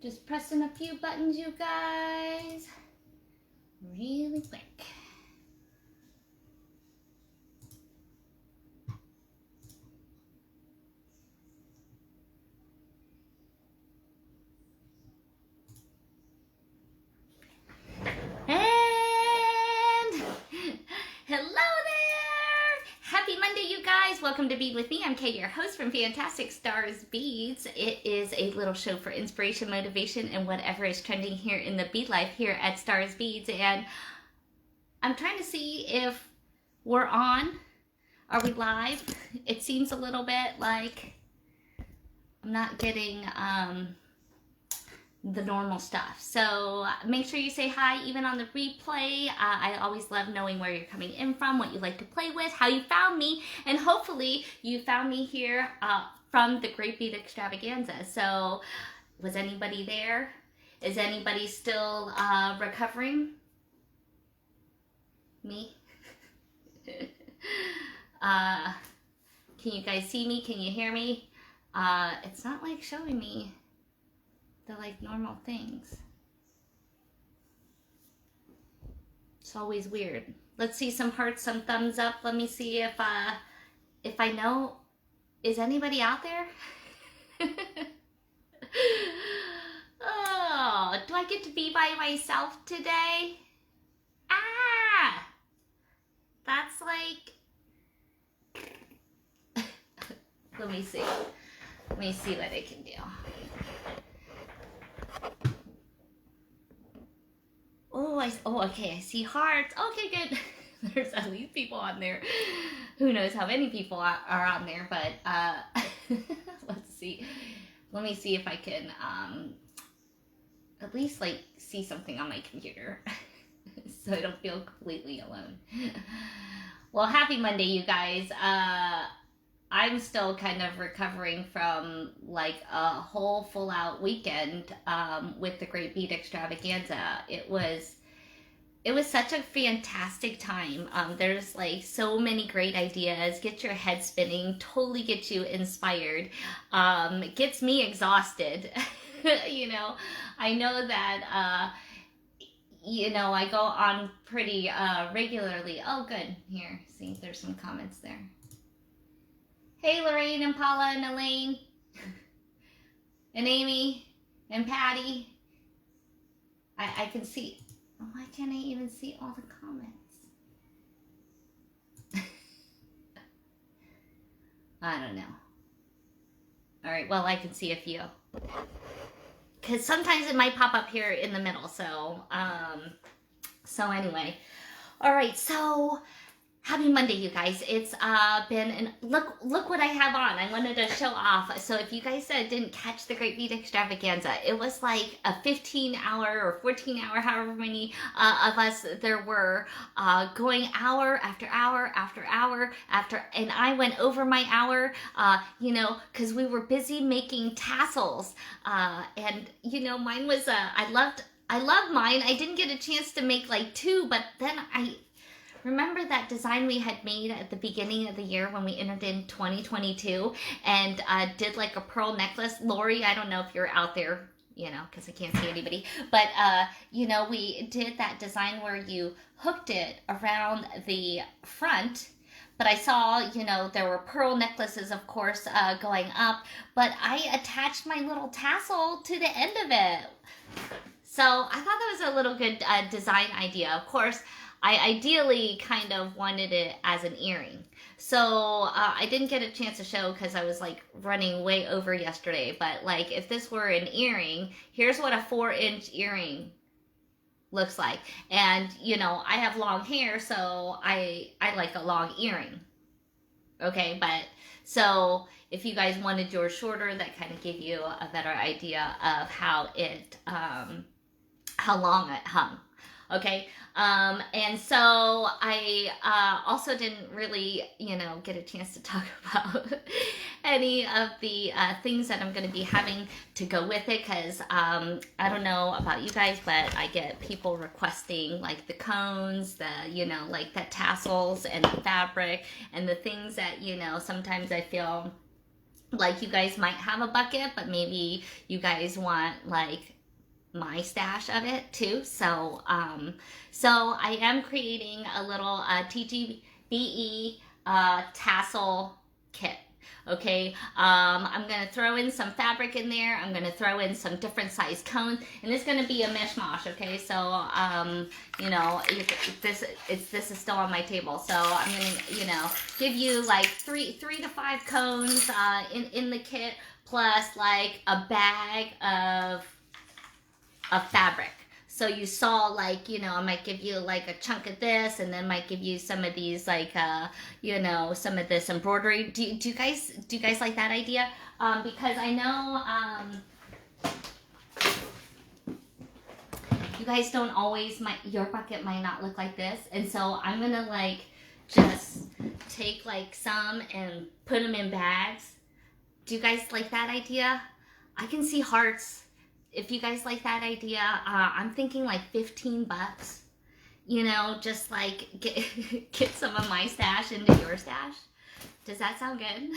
Just pressing a few buttons, you guys. Really quick. And hello there! Happy Monday, you guys. Welcome to Bead with me. I'm Kay, your host from Fantastic Stars Beads. It is a little show for inspiration, motivation, and whatever is trending here in the bead life here at Stars Beads. And I'm trying to see if we're on. Are we live? It seems a little bit like I'm not getting the normal stuff. So make sure you say hi even on the replay. I always love knowing where you're coming in from, what you like to play with, how you found me, and hopefully you found me here from the Great Bead Extravaganza. So was anybody there? Is anybody still recovering? Me? Can you guys see me? Can you hear me? It's not like showing me the like normal things. It's always weird. Let's see some hearts, some thumbs up. Let me see if I know. Is anybody out there? Oh, do I get to be by myself today? Ah, that's like. Let me see. Let me see what I can do. Oh, okay, I see hearts. Okay, good. There's at least people on there. Who knows how many people are on there, but let's see. Let me see if I can at least like see something on my computer so I don't feel completely alone. Well, happy Monday, you guys. I'm still kind of recovering from like a whole full out weekend with the Great Bead Extravaganza. It was such a fantastic time. There's like so many great ideas, get your head spinning, totally get you inspired, gets me exhausted. You know, I know that, you know, I go on pretty regularly. Oh, good. Here, see, there's some comments there. Hey, Lorraine and Paula and Elaine and Amy and Patty. I can see. Why can't I even see all the comments? I don't know. All right, well, I can see a few. Because sometimes it might pop up here in the middle. So anyway. All right, so happy Monday, you guys. It's been, and look what I have on. I wanted to show off. So if you guys didn't catch the Great Bead Extravaganza, it was like a 15-hour or 14-hour, however many of us there were, going hour after hour after hour after, and I went over my hour, you know, because we were busy making tassels, and you know, mine was, I loved mine. I didn't get a chance to make like two, but then remember that design we had made at the beginning of the year when we entered in 2022 and did like a pearl necklace? Lori, I don't know if you're out there, you know, because I can't see anybody. But, you know, we did that design where you hooked it around the front. But I saw, you know, there were pearl necklaces, of course, going up. But I attached my little tassel to the end of it. So I thought that was a little good design idea. Of course, I ideally kind of wanted it as an earring. So I didn't get a chance to show because I was like running way over yesterday. But like if this were an earring, here's what a 4-inch earring looks like. And you know, I have long hair, so I like a long earring. Okay, but so if you guys wanted yours shorter, that kind of gave you a better idea of how it, how long it hung. Okay, and so I also didn't really, you know, get a chance to talk about any of the things that I'm going to be having to go with it, because I don't know about you guys, but I get people requesting like the cones, the, you know, like the tassels and the fabric and the things that, you know, sometimes I feel Like you guys might have a bucket, but maybe you guys want like my stash of it too. So I am creating a little TGBE tassel kit. Okay, I'm gonna throw in some fabric in there. I'm gonna throw in some different size cones, and it's gonna be a mishmash. Okay, so you know, this is still on my table, so I'm gonna give you like three to five cones in the kit, plus like a bag of fabric. So you saw like, I might give you like a chunk of this, and then might give you some of these like, some of this embroidery. Do you guys like that idea? Because I know you guys don't always, your bucket might not look like this. And so I'm gonna like just take like some and put them in bags. Do you guys like that idea? I can see hearts. If you guys like that idea, I'm thinking like 15 bucks, just like get some of my stash into your stash. Does that sound good?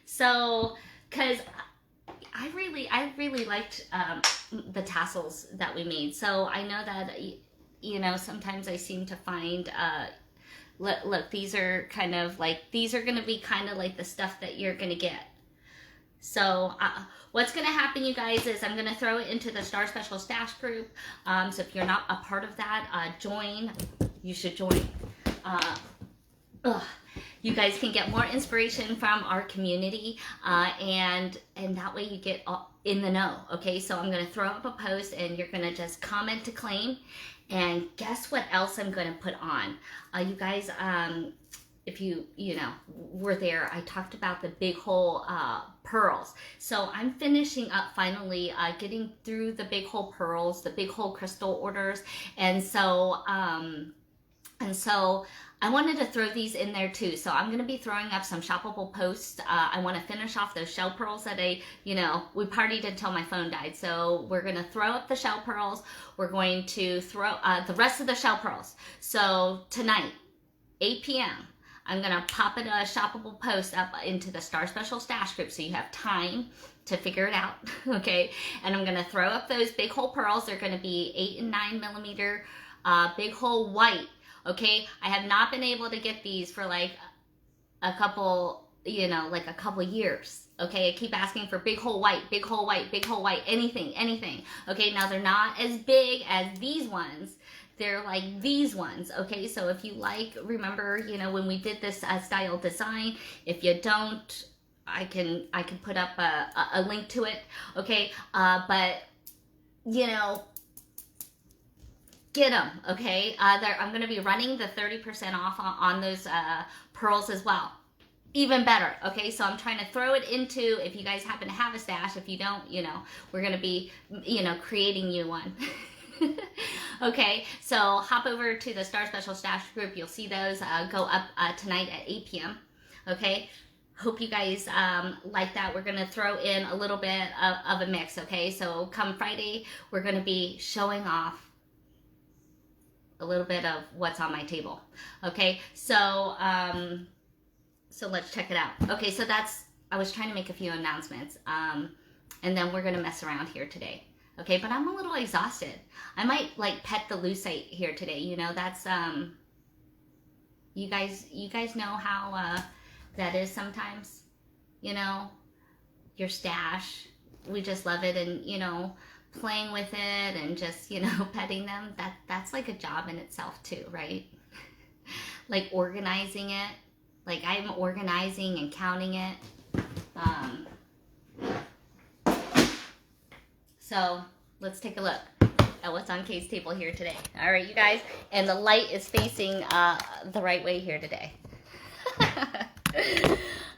So, cause I really liked, the tassels that we made. So I know that, sometimes I seem to find, look, these are kind of like, these are going to be kind of like the stuff that you're going to get. So what's going to happen, you guys, is I'm going to throw it into the Star Special Stash group. So if you're not a part of that, join. You should join. You guys can get more inspiration from our community, and that way you get in the know. Okay, so I'm going to throw up a post, and you're going to just comment to claim. And guess what else I'm going to put on? You guys, if you were there, I talked about the big hole pearls. So I'm finishing up finally getting through the big hole pearls, the big hole crystal orders, and so I wanted to throw these in there too. So I'm going to be throwing up some shoppable posts. I want to finish off those shell pearls that we partied until my phone died. So we're going to throw up the shell pearls. We're going to throw the rest of the shell pearls. So tonight, 8 p.m., I'm going to pop a shoppable post up into the Star Special Stash group so you have time to figure it out, okay? And I'm going to throw up those big hole pearls. They're going to be 8 and 9 millimeter big hole white, okay? I have not been able to get these for like a couple, like a couple years, okay? I keep asking for big hole white, big hole white, big hole white, anything, okay? Now they're not as big as these ones. They're like these ones, okay? So if you remember, when we did this style design, if you don't, I can put up a link to it, okay? But, get them, okay? I'm going to be running the 30% off on those pearls as well. Even better, okay? So I'm trying to throw it into, if you guys happen to have a stash. If you don't, we're going to be, creating you one. Okay, so hop over to the Star Special Stash group. You'll see those go up tonight at 8 p.m. Okay, hope you guys like that. We're going to throw in a little bit of a mix, okay? So come Friday, we're going to be showing off a little bit of what's on my table, okay? So, so let's check it out. Okay, so I was trying to make a few announcements, and then we're going to mess around here today. Okay, but I'm a little exhausted. I might like pet the Lucite here today. That's you guys know how that is sometimes. Your stash. We just love it, and playing with it and just petting them. That's like a job in itself too, right? Like organizing it. Like I'm organizing and counting it. So let's take a look at what's on Kay's table here today. All right, you guys, and the light is facing the right way here today.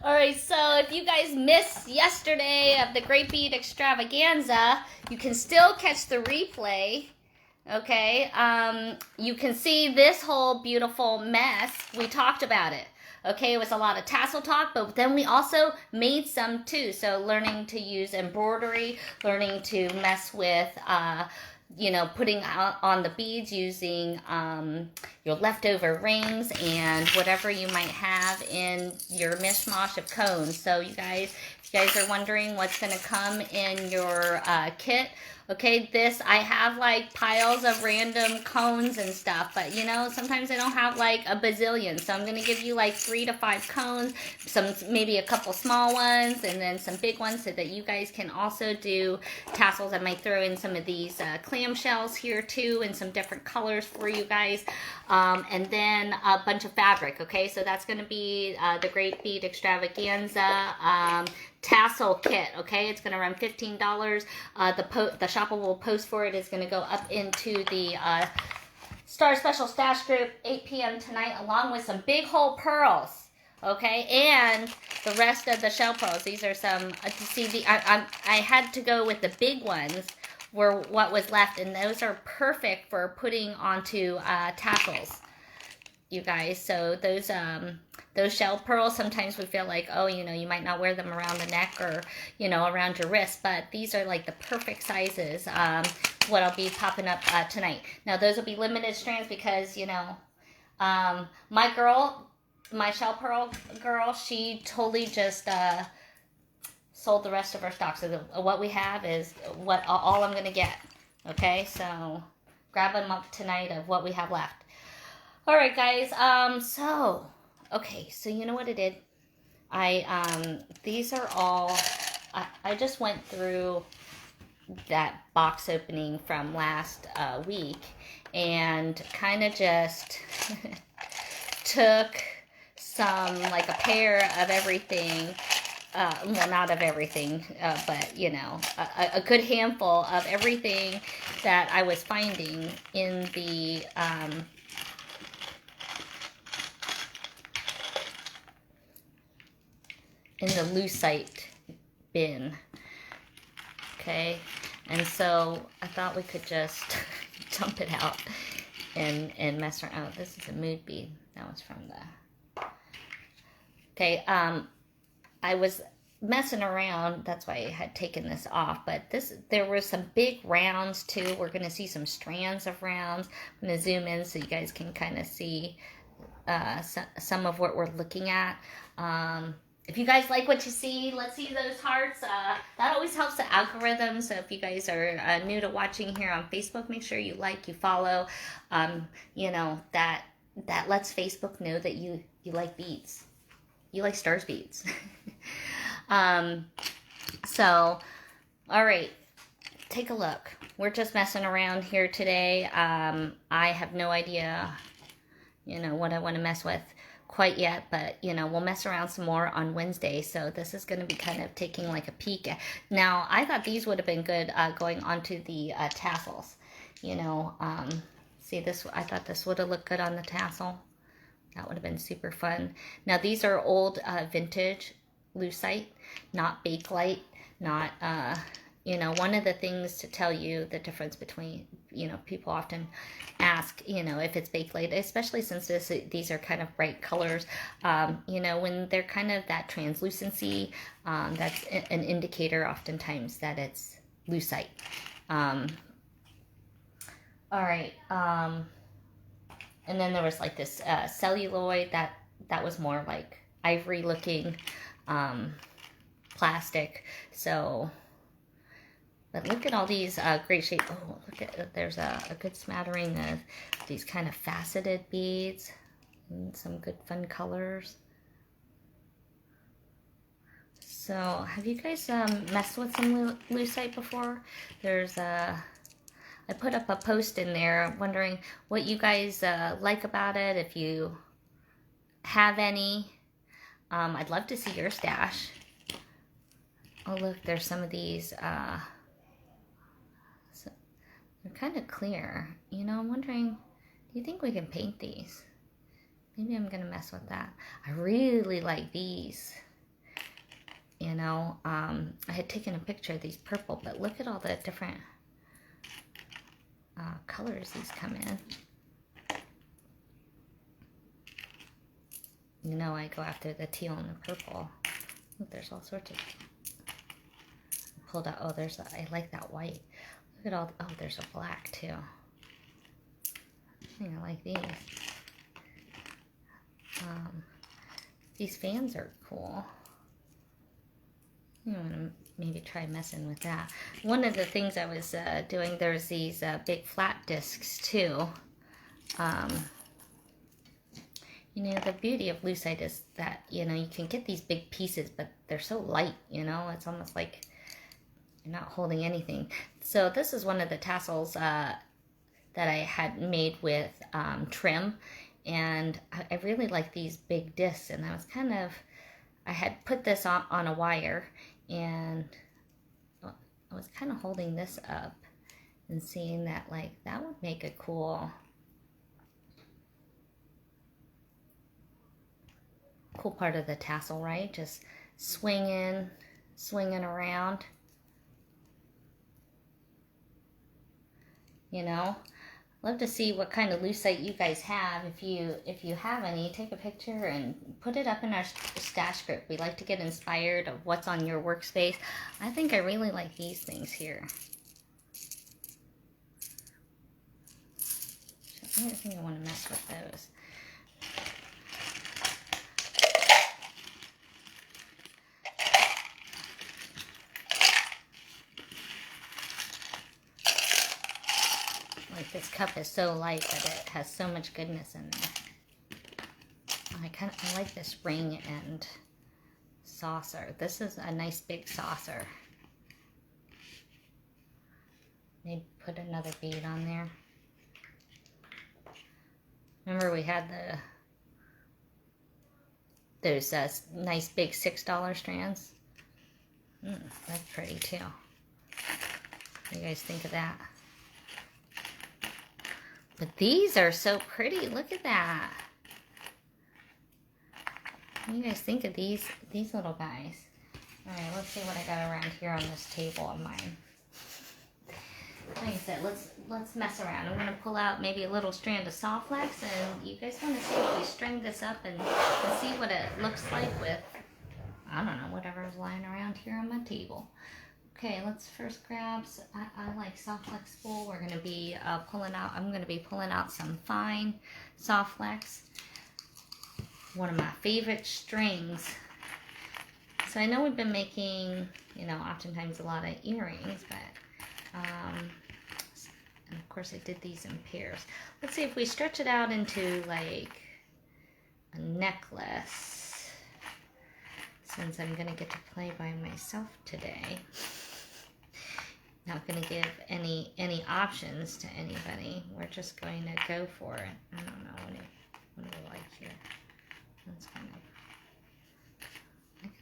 All right, so if you guys missed yesterday of the Great Bead Extravaganza, you can still catch the replay. Okay, you can see this whole beautiful mess. We talked about it. Okay, it was a lot of tassel talk, but then we also made some too. So learning to use embroidery, learning to mess with you know, putting on the beads using your leftover rings and whatever you might have in your mishmash of cones. So you guys, if you guys are wondering what's going to come in your kit, okay, this, I have like piles of random cones and stuff, but you know, sometimes I don't have like a bazillion. So I'm going to give you like 3 to 5 cones, maybe a couple small ones, and then some big ones so that you guys can also do tassels. I might throw in some of these clamshells here too, and some different colors for you guys. And then a bunch of fabric, okay? So that's going to be the Great Bead Extravaganza tassel kit, okay? It's going to run $15. The shoppable post for it is going to go up into the Star Special Stash Group 8 p.m. tonight, along with some big hole pearls, okay? And the rest of the shell pearls. These are some, I had to go with the big ones, were what was left, and those are perfect for putting onto tassels, you guys. So those shell pearls, sometimes we feel like, oh, you know, you might not wear them around the neck or, you know, around your wrist, but these are like the perfect sizes, what I'll be popping up tonight. Now, those will be limited strands because, you know, my shell pearl girl, she totally just sold the rest of our stock. So what we have is all I'm going to get. Okay, so grab them up tonight of what we have left. All right, guys. Okay, so you know what I did? These are all, I just went through that box opening from last week and kind of just took some, like a pair of everything. Well, not of everything, but, you know, a good handful of everything that I was finding in the Lucite bin. Okay, and so I thought we could just dump it out and mess around. Oh, this is a mood bead. That was from the... Okay, I was messing around, that's why I had taken this off, but there were some big rounds too. We're going to see some strands of rounds. I'm going to zoom in so you guys can kind of see some of what we're looking at. If you guys like what you see, let's see those hearts. That always helps the algorithm. So if you guys are new to watching here on Facebook, make sure you like, you follow. You know, that lets Facebook know that you like beads. You like stars beads. So, all right, take a look. We're just messing around here today. I have no idea, you know, what I want to mess with quite yet, but, you know, we'll mess around some more on Wednesday. So this is going to be kind of taking like a peek. Now, I thought these would have been good going onto the tassels. You know, see this, I thought this would have looked good on the tassel. That would have been super fun. Now, these are old vintage Lucite, not Bakelite, not, you know, one of the things to tell you the difference between, you know, people often ask, you know, if it's Bakelite, especially since these are kind of bright colors, you know, when they're kind of that translucency, that's an indicator oftentimes that it's Lucite. All right. And then there was like this celluloid that was more like ivory looking plastic. So, but look at all these great shapes. Oh, look at, there's a good smattering of these kind of faceted beads and some good fun colors. So, have you guys messed with some Lucite before? There's I put up a post in there wondering what you guys like about it, if you have any. I'd love to see your stash. Oh, look, there's some of these. So they're kind of clear. You know, I'm wondering, do you think we can paint these? Maybe I'm going to mess with that. I really like these. You know, I had taken a picture of these purple, but look at all the different colors these come in. You know, I go after the teal and the purple. Look, there's all sorts of... Pulled out. Oh, I like that white. Look at all, oh, there's a black too. I think I like these. These fans are cool. You want to maybe try messing with that. One of the things I was doing, there's these big flat discs too. You know, the beauty of Lucite is that, you know, you can get these big pieces, but they're so light, you know, it's almost like you're not holding anything. So this is one of the tassels that I had made with trim, and I really like these big discs, and I had put this on a wire, and I was kind of holding this up and seeing that, like, that would make a cool part of the tassel, right? Just swinging around, you know. Love to see what kind of Lucite you guys have. If you have any, take a picture and put it up in our stash group. We like to get inspired of what's on your workspace. I think I really like these things here. I think I want to mess with those. Like, this cup is so light, but it has so much goodness in there. I like this ring and saucer. This is a nice big saucer. Maybe put another bead on there. Remember we had those nice big $6 strands? That's pretty too. What do you guys think of that? But these are so pretty. Look at that. What do you guys think of these little guys? All right, let's see what I got around here on this table of mine. Like I said, let's mess around. I'm gonna pull out maybe a little strand of soft flex, and you guys want to see if we string this up and see what it looks like with, I don't know, whatever's lying around here on my table. Okay, let's first grab, I like soft flex spool. We're gonna be I'm gonna be pulling out some fine soft flex. One of my favorite strings. So I know we've been making, you know, oftentimes a lot of earrings, but, and of course I did these in pairs. Let's see if we stretch it out into like a necklace, since I'm gonna get to play by myself today. Not going to give any options to anybody. We're just going to go for it. I don't know what do I like here. That's I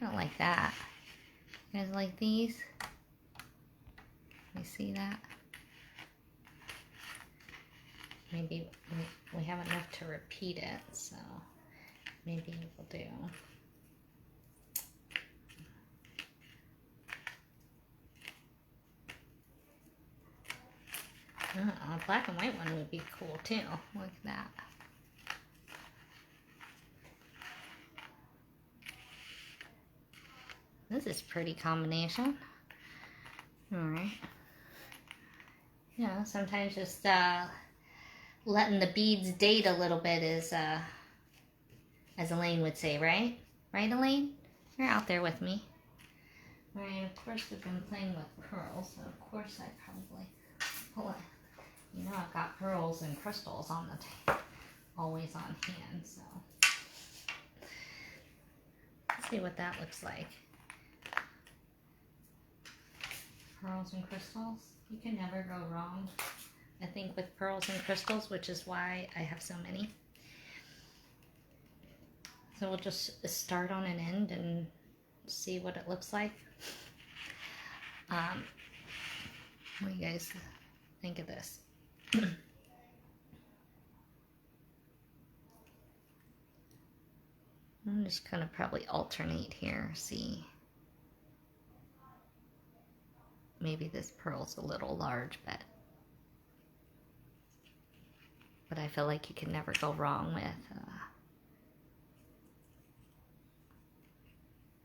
kind of like that. You guys like these? You see that? Maybe we have enough to repeat it, so maybe we'll do. A black and white one would be cool too. Look at that. This is a pretty combination. Alright. You know, sometimes just letting the beads date a little bit is, as Elaine would say, right? Right, Elaine? You're out there with me. Right, of course we've been playing with pearls, so of course I probably pull it. You know, I've got pearls and crystals on the table, always on hand, so. Let's see what that looks like. Pearls and crystals, you can never go wrong, I think, with pearls and crystals, which is why I have so many. So we'll just start on an end and see what it looks like. What do you guys think of this? I'm just gonna probably alternate here, see. Maybe this pearl's a little large, but I feel like you can never go wrong with,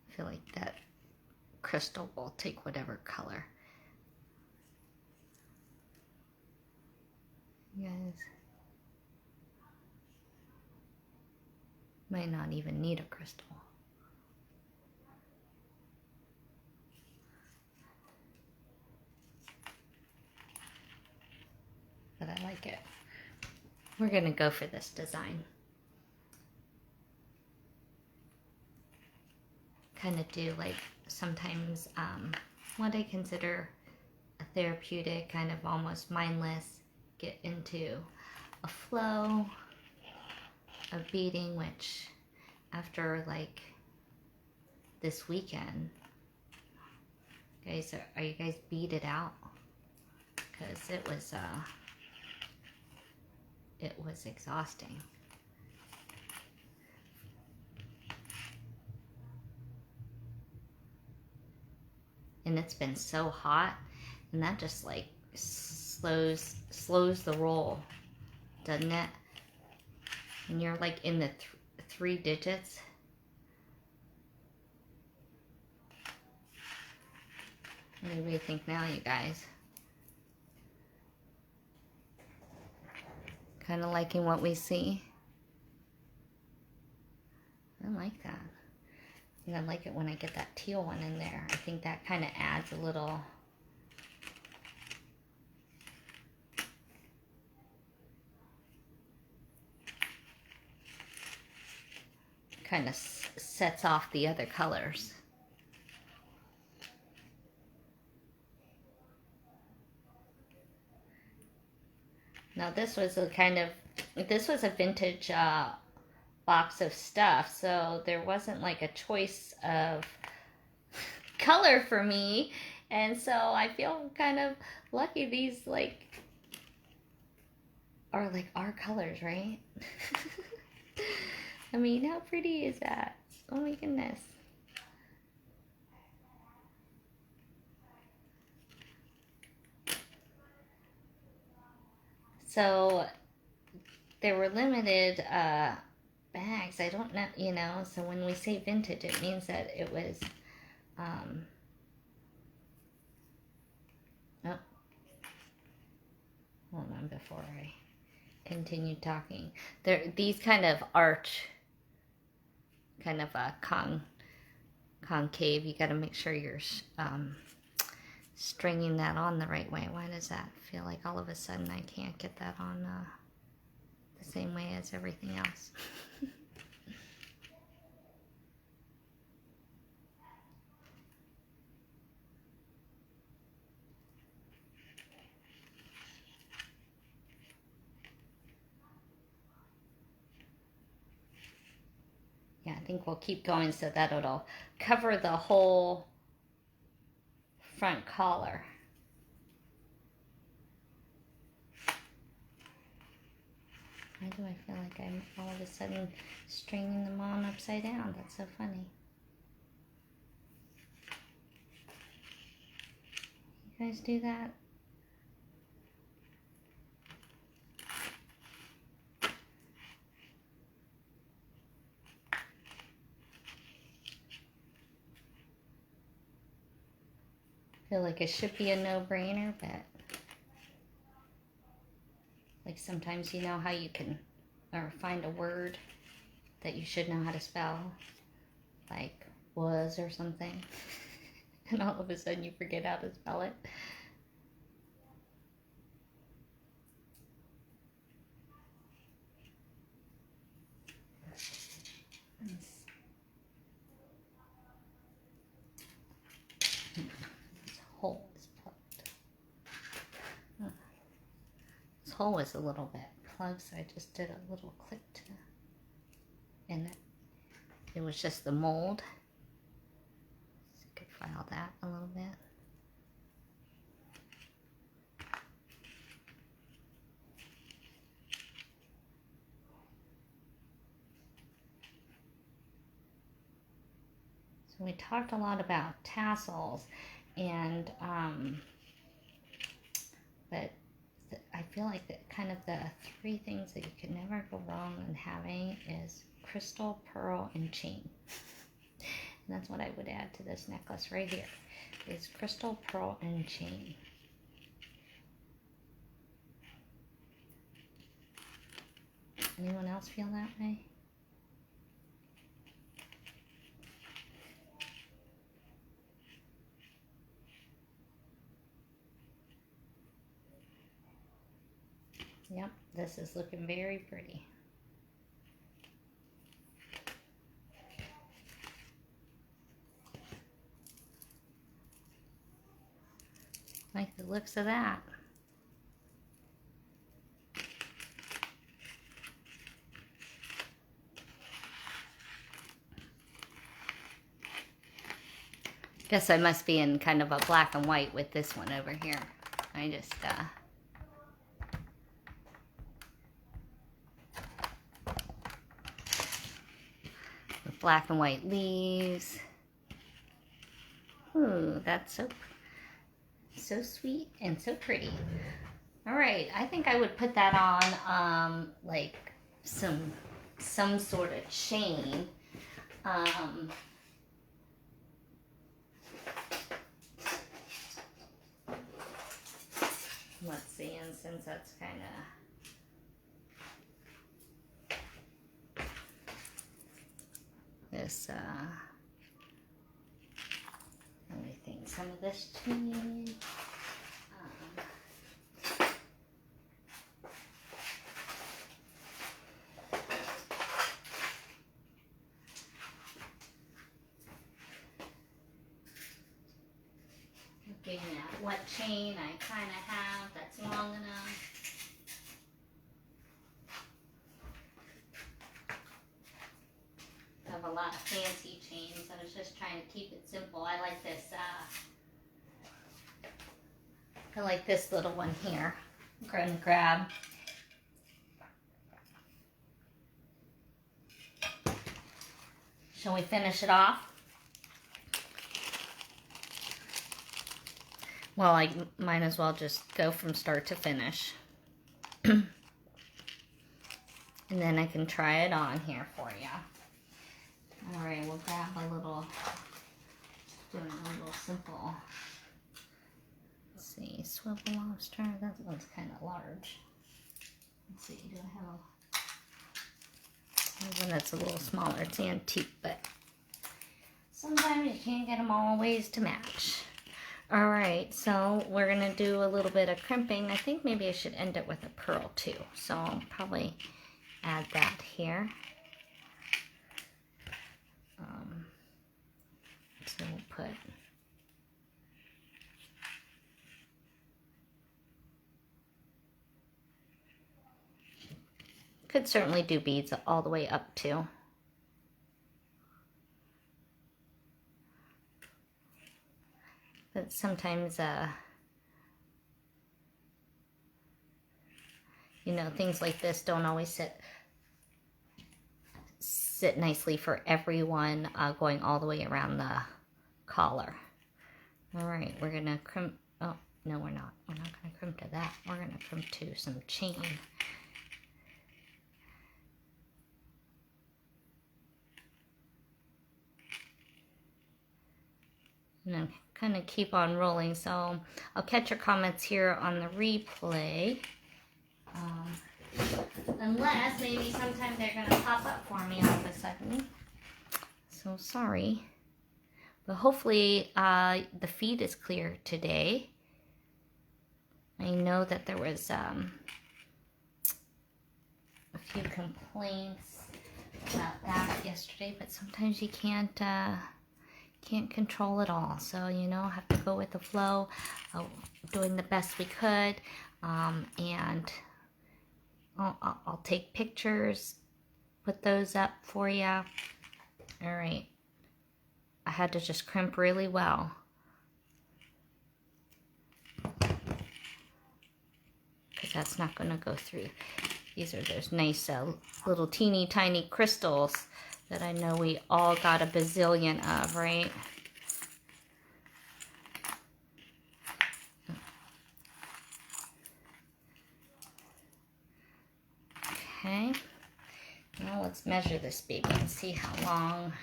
I feel like that crystal will take whatever color. You guys might not even need a crystal. But I like it. We're gonna go for this design. Kind of do like sometimes what I consider a therapeutic, kind of almost mindless, get into a flow of beading, which after like this weekend, guys, are you guys beaded out? Because it was exhausting. And it's been so hot, and that just like slows the roll, doesn't it? And you're like in the 3 digits. What do you think now, you guys? Kind of liking what we see. I like that. And I like it when I get that teal one in there. I think that kind of adds a little kind of sets off the other colors. Now this was a vintage box of stuff, so there wasn't like a choice of color for me, and so I feel kind of lucky. These like are like our colors, right? I mean, how pretty is that? Oh my goodness. So there were limited bags. I don't know, you know, so when we say vintage, it means that it was oh, hold on before I continue talking. These kind of arch, kind of a concave. You got to make sure you're stringing that on the right way. Why does that feel like all of a sudden I can't get that on the same way as everything else? Yeah, I think we'll keep going so that it'll cover the whole front collar. Why do I feel like I'm all of a sudden stringing them on upside down? That's so funny. You guys do that? I feel like it should be a no-brainer, but like sometimes you know how you can, or find a word that you should know how to spell, like was or something, and all of a sudden you forget how to spell it. This hole is plugged. This hole was a little bit plugged, so I just did a little clip to, and it was just the mold. So you could file that a little bit. So we talked a lot about tassels, and but I feel like that kind of the 3 things that you could never go wrong in having is crystal, pearl, and chain. And that's what I would add to this necklace right here, is crystal, pearl, and chain. Anyone else feel that way? Yep, this is looking very pretty. Like the looks of that. Guess I must be in kind of a black and white with this one over here. I just, with black and white leaves. Ooh, that's so sweet and so pretty. All right, I think I would put that on, like some sort of chain. Let's see, and since that's kind of this, let me think, some of this chain. Looking at what chain I kind of have that's long enough. I have a lot of fancy chains. I was just trying to keep it simple. I like this little one here. I'm going to grab. Shall we finish it off? Well, I might as well just go from start to finish. And then I can try it on here for you. All right, we'll grab a little, doing a little simple, let's see, swivel lobster. That one's kind of large. Let's see, do I have one that's a little smaller? It's antique, but sometimes you can't get them always to match. All right, so we're gonna do a little bit of crimping. I think maybe I should end it with a pearl too. So I'll probably add that here. So we'll put could certainly do beads all the way up too. But sometimes, you know, things like this don't always sit nicely for everyone, going all the way around the collar. All right, we're gonna crimp. Oh, no, we're not. We're not gonna crimp to that. We're gonna crimp to some chain. And then kind of keep on rolling. So I'll catch your comments here on the replay. Unless maybe sometime they're going to pop up for me all of a sudden. So sorry. But hopefully the feed is clear today. I know that there was a few complaints about that yesterday, but sometimes you can't control it all. So, you know, have to go with the flow, doing the best we could, and I'll take pictures, put those up for you. All right. I had to just crimp really well. Because that's not going to go through. These are those nice little teeny tiny crystals that I know we all got a bazillion of, right? Okay, now let's measure this baby and see how long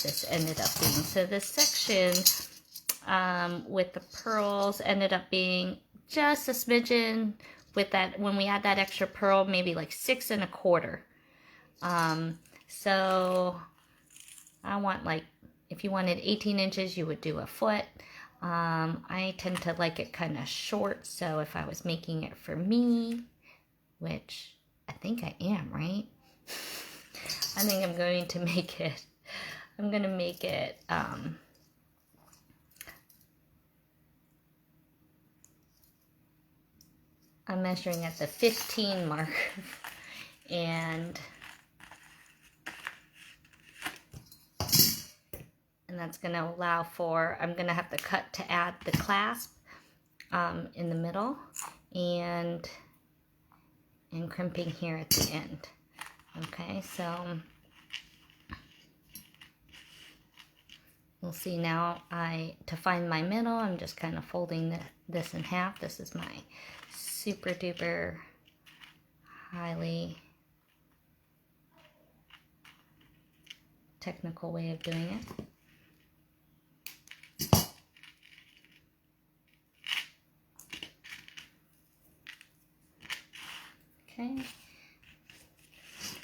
this ended up being. So this section with the pearls ended up being just a smidgen with that. When we add that extra pearl, maybe like 6 1/4. So I want, like, if you wanted 18 inches, you would do a foot. I tend to like it kind of short, so if I was making it for me, which I think I am, right? I think I'm going to make it, I'm measuring at the 15 mark, and that's going to allow for, I'm going to have to cut to add the clasp in the middle, and crimping here at the end. Okay, so we'll see now. To find my middle, I'm just kind of folding this in half. This is my super duper highly technical way of doing it. Okay.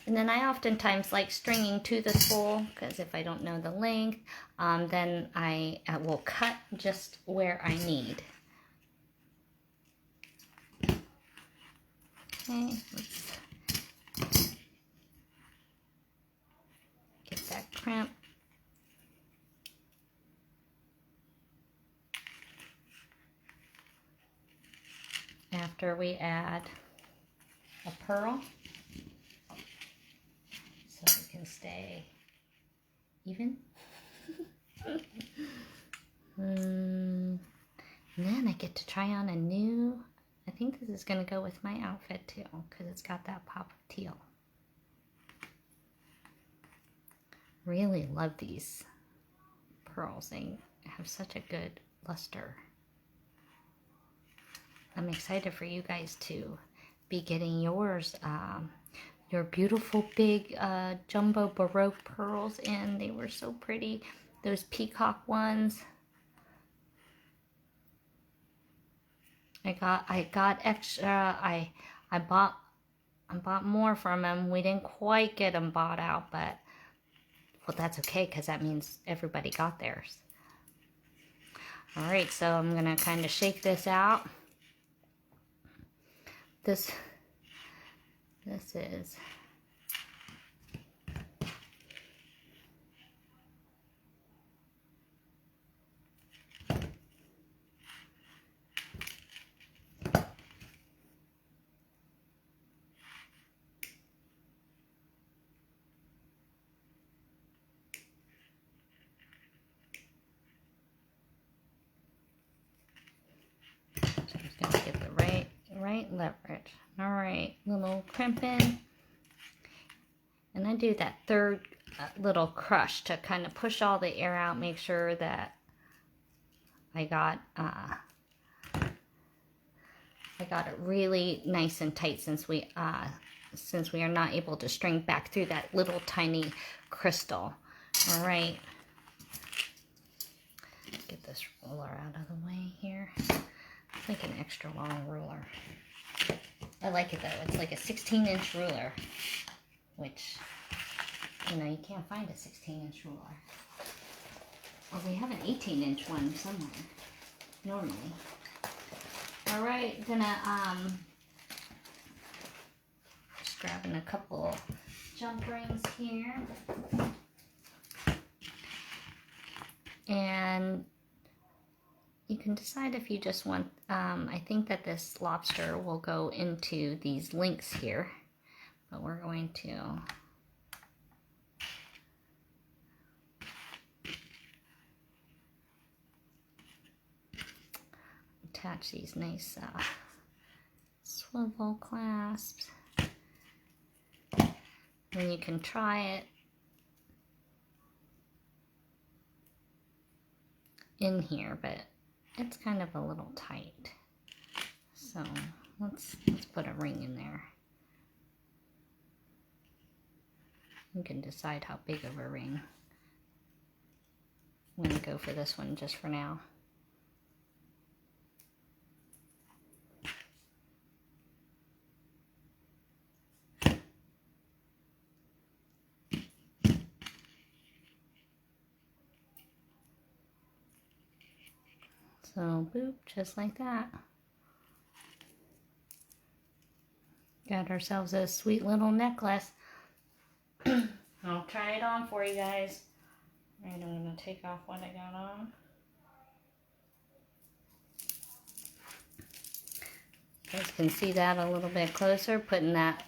And then I oftentimes like stringing to the spool, because if I don't know the length, then I will cut just where I need. Okay, let's get that crimp. After we add a pearl, so we can stay even. And then I get to try on a new, I think this is going to go with my outfit too, because it's got that pop of teal. Really love these pearls. They have such a good luster. I'm excited for you guys to be getting yours, your beautiful big jumbo Baroque pearls in. They were so pretty. Those peacock ones. I got extra. I bought more from them. We didn't quite get them bought out, but well, that's okay, because that means everybody got theirs. All right, so I'm gonna kind of shake this out. This is leverage. All right, little crimping, and I do that third little crush to kind of push all the air out, make sure that I got it really nice and tight, since we are not able to string back through that little tiny crystal. All right, get this ruler out of the way here. It's like an extra long ruler. I like it though. It's like a 16-inch ruler, which, you know, you can't find a 16-inch ruler. Well, we have an 18-inch one somewhere, normally. All right, gonna, just grabbing a couple jump rings here. And you can decide if you just want, I think that this lobster will go into these links here, but we're going to attach these nice swivel clasps. And you can try it in here, but it's kind of a little tight. So let's put a ring in there. You can decide how big of a ring. I'm gonna go for this one just for now. So, boop, just like that. Got ourselves a sweet little necklace. I'll try it on for you guys. Alright, I'm going to take off what I got on. You guys can see that a little bit closer, putting that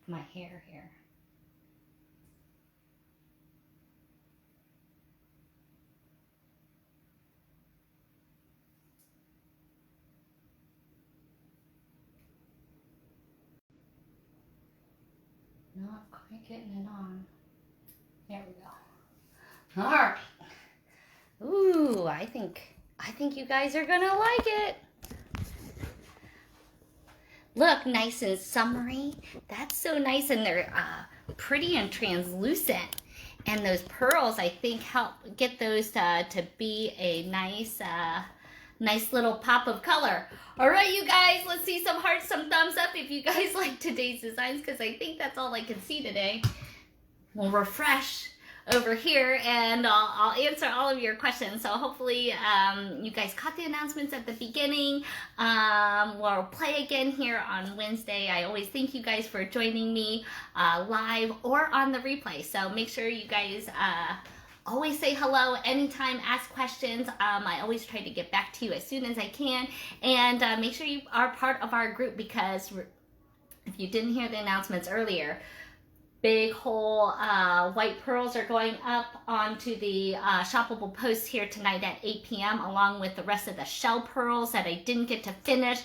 my hair here. Not quite getting it on. There we go. All right. Ooh, I think you guys are gonna like it. Look, nice and summery. That's so nice, and they're pretty and translucent. And those pearls, I think, help get those to be a nice, nice little pop of color. All right, you guys, let's see some hearts, some thumbs up if you guys like today's designs, because I think that's all I can see today. We'll refresh over here, and I'll answer all of your questions. So hopefully you guys caught the announcements at the beginning. We'll play again here on Wednesday. I always thank you guys for joining me live or on the replay. So make sure you guys always say hello anytime, ask questions. I always try to get back to you as soon as I can. And make sure you are part of our group, because if you didn't hear the announcements earlier, big whole white pearls are going up onto the shoppable post here tonight at 8 p.m. along with the rest of the shell pearls that I didn't get to finish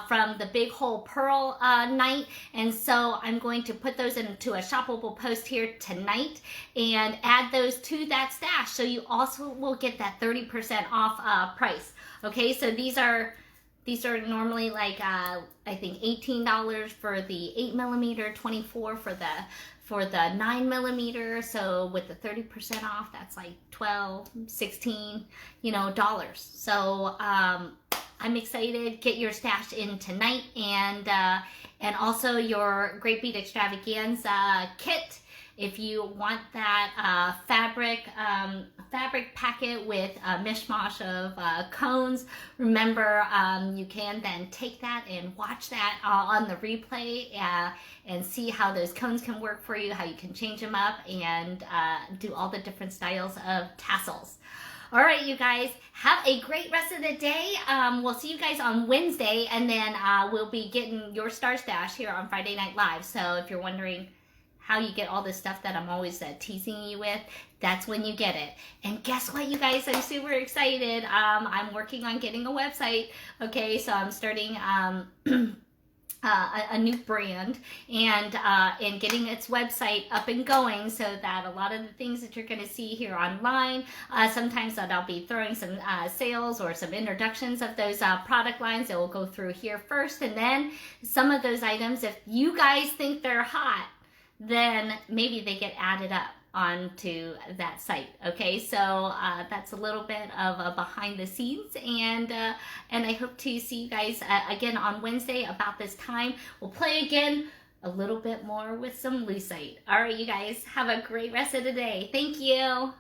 from the big whole pearl night. And so I'm going to put those into a shoppable post here tonight and add those to that stash. So you also will get that 30% off price. Okay, so these are normally like I think $18 for the 8mm, $24 for the 9mm. So with the 30% off, that's like $12, $16, dollars. So I'm excited. Get your stash in tonight, and also your Great Bead Extravaganza kit. If you want that fabric packet with a mishmash of cones, remember you can then take that and watch that on the replay and see how those cones can work for you, how you can change them up and do all the different styles of tassels. All right, you guys, have a great rest of the day. We'll see you guys on Wednesday, and then we'll be getting your Star Stash here on Friday Night Live. So if you're wondering how you get all the stuff that I'm always teasing you with, that's when you get it. And guess what, you guys? I'm super excited. I'm working on getting a website. Okay, so I'm starting a new brand and getting its website up and going, so that a lot of the things that you're going to see here online, sometimes that I'll be throwing some sales or some introductions of those product lines that will go through here first, and then some of those items, if you guys think they're hot, then maybe they get added up onto that site. Okay, so that's a little bit of a behind the scenes, and I hope to see you guys again on Wednesday about this time. We'll play again a little bit more with some Lucite. All right, you guys, have a great rest of the day. Thank you.